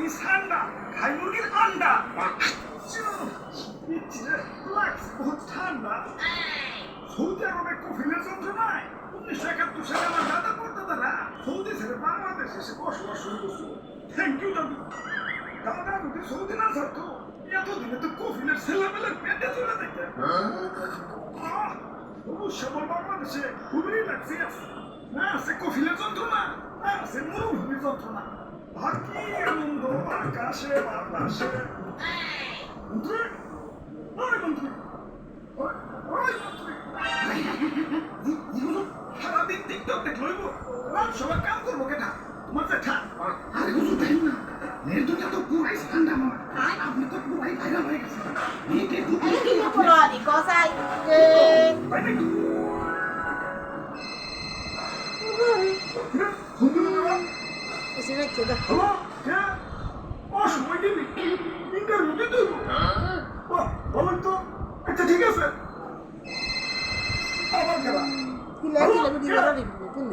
আমি সান্ডা খাই মুরগির আন্ডা বহুত ঠান্ডা সৌদি আরবে কফিলের যন্ত্রণায় 1971 সালে আমার দাদা পড়দাদারা সৌদি ছেড়ে বাংলাদেশে এসে বসবাস শুরু করছিল। থ্যাংক ইউ দাদু। দাদা যদি সৌদি না থাকতো এতদিনে তো কফিলের ছেলেমেলের পেটে চলে যেতে। সবল বাংলাদেশে খুবই রিল্যাক্সে আছে, না আছে কফিলের যন্ত্রণা, না আছে মরুভূমির যন্ত্রণা। আর কি আনন্দ আকাশে বাতাসে। মন্ত্রী, ওই মন্ত্রী, ওই মন্ত্রী, সারাদিন টিকটক দেখলো রাত সবার কাম করবো কেটা তোমার দেখা। আরে হুজুর টাইম না, মেয়ের দুনিয়া তো পুরাই ঠান্ডা নয়, আপনি তো পুরাই ভাইরাল হয়ে গেছেন। আচ্ছা ঠিক আছে, আবার খেলা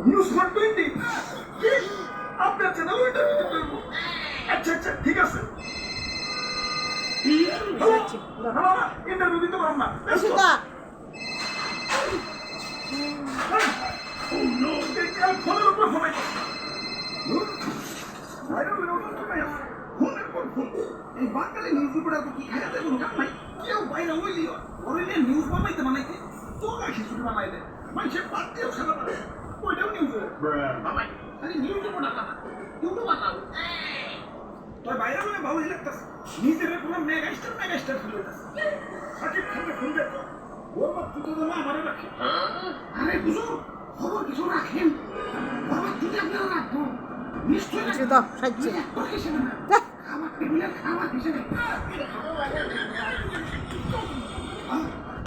নিউজ 120 আপনার চ্যানেল ইন্টারভিউ করবো। আচ্ছা আচ্ছা ঠিক আছে, ইন্টারভিউ দিতে পারলাম না। ফোনের উপর ফোন ফোনের পর ফোন। এই বাঙালি নিউজ রিপোর্টার কি খাইয়া দেবো কাম নাই, কেউ বাইরে হইলি ওইলে নিউজ বানাইতে বানাইতে তোরা খিচুড়ি বানাই দেয়, মানুষের বাদ দিয়েও খেলা পারে ওইটাও নিউজ বানাই। খালি নিউজ রিপোর্টার না ইউটিউবার না, তোর বাইরে হয়ে ভালোই লাগতেছে, নিজের কোনো মেগাস্টার ফেলে হইতেছে। সাকিব খানকে ফোন দেয় তো ওর মা তুই তো আমারে রাখে। আরে হুজুর খবর কিছু রাখেন, বাবা তুই আপনারা রাখবো নিশ্চয়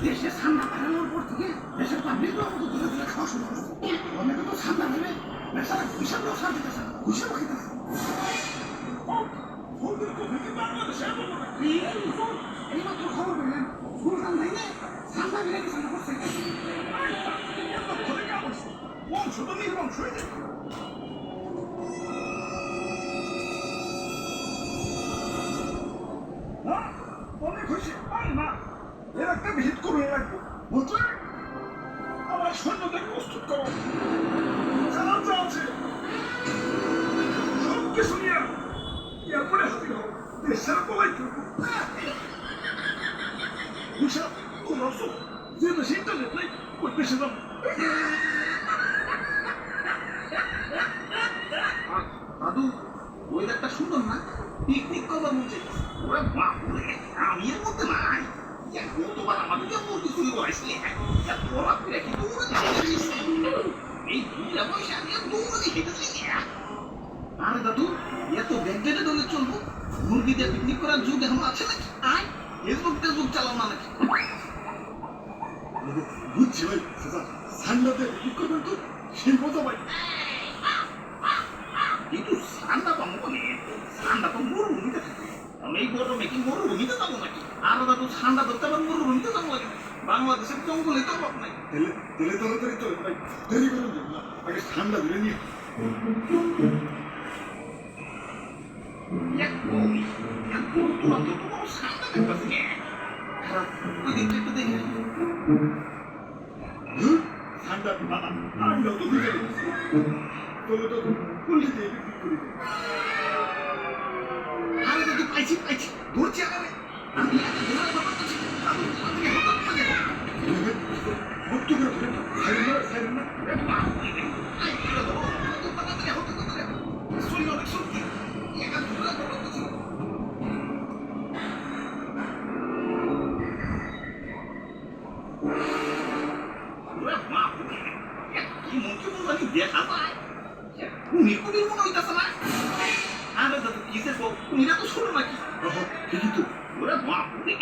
দেশে ঠান্ডা বাড়ানোর পর থেকে দেশের পাবলিক খাওয়া শুরু করছে। অনেকে তো ঠান্ডা ভেবে বেচারা হিসাব রক্ষা দিতেছে, হিসাব খেতেছে। এইমাত্র খবর পেলেন সুলতান ভাইনে ঠান্ডা বেড়ে গেছে বংশ তো নির্বংশ হয়ে যায়। অনেক হয়েছে না, এর একটা ভিজিট করে লাগবে। বলছে আমার সৈন্যদের প্রস্তুত করো, জানাজা আছে, সব কিছু নিয়ে এরপরে হাজির হবো, দেশের পলাই করবো। যে দেশে ইন্টারনেট নেই ওই দেশে যাবো। দাদু ওয়েদারটা সুন্দর না, পিকনিক করবার মন চাইছে। ওরে বাপরে আমি এর মধ্যে নাই, গতবার আমাদেরকে মুরগি চুরি করাইছিলে, তোরা ফিরে কিন্তু এই দুইটা পয়সা আমি দৌড়ে খেতেছি। আরে দাদু এত ব্যাগডেটে দলে চলবো, মুরগি দিয়ে পিকনিক করার যুগ এখন আছে নাকি? আয় ফেসবুকটা যুগ চালাও না নাকি? বুঝছি ভাই, ঠান্ডাতে পিকনিক করবেন তো সেই মজা ভাই। কিন্তু ঠান্ডা পাবো মানে ঠান্ডা তো মরুভূমিতে থাকে, আমি এই গরমে কি মরুভূমিতে যাবো নাকি? আর দাদু ঠান্ডা ধরতে আবার মরুভূমিতে যাবো লাগে, বাংলাদেশের জঙ্গলে তো অভাব নাই। তেলে তাড়াতাড়ি চলে ভাই, দেরি করুন না, আগে ঠান্ডা ধরে নিয়ে। ঠান্ডা আমরাও তো বুঝে গেছি, তবে তো পুলিশ দিয়ে বিক্রি করে দেয়। আরে তো পাইছি ধরছি আগে আমি দেখা যায় কুমির মনে হইতেছে না। আরে দাদু কিসের কুমিরা তো ছোট নাকি? ঠিকই তো, ওরা বাপরে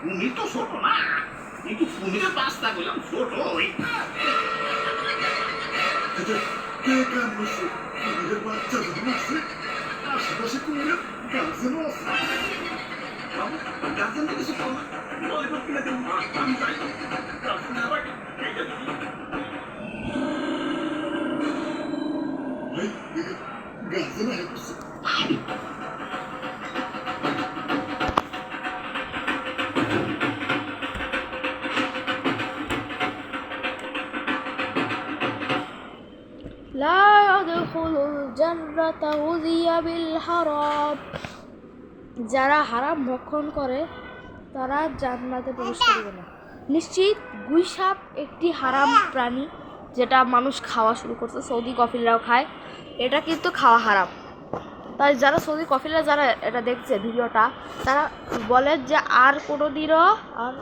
কুমির তো ছোট না, কিন্তু কুমিরের পাঁচটা বললাম ছোট। কুমিরের বাচ্চা যখন আসছে আশেপাশে কুমিরের গার্জেনও আছে। গার্জেন তো কিছু পাবো না, ললিপপ কিনে দেবো আমি চাই গার্জেন আবার গার্জেন ইয়াদখুলুল জান্নাতা উযিয়া বিল হারাম, যারা হারাম ভক্ষণ করে তারা জান্নাতে প্রবেশ করবে না। নিশ্চিত গুইসাপ একটি হারাম প্রাণী, যেটা মানুষ খাওয়া শুরু করছে, সৌদি কফিলরাও খায়, এটা কিন্তু খাওয়া হারাম। তাই যারা সৌদি কফিলরা যারা এটা দেখছে ভিডিওটা, তারা বলে যে আর কোনোদিনও আর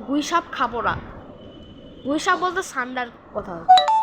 গুইসাপ খাবো না। গুইসাপ বলতে সান্ডার কথা হচ্ছে।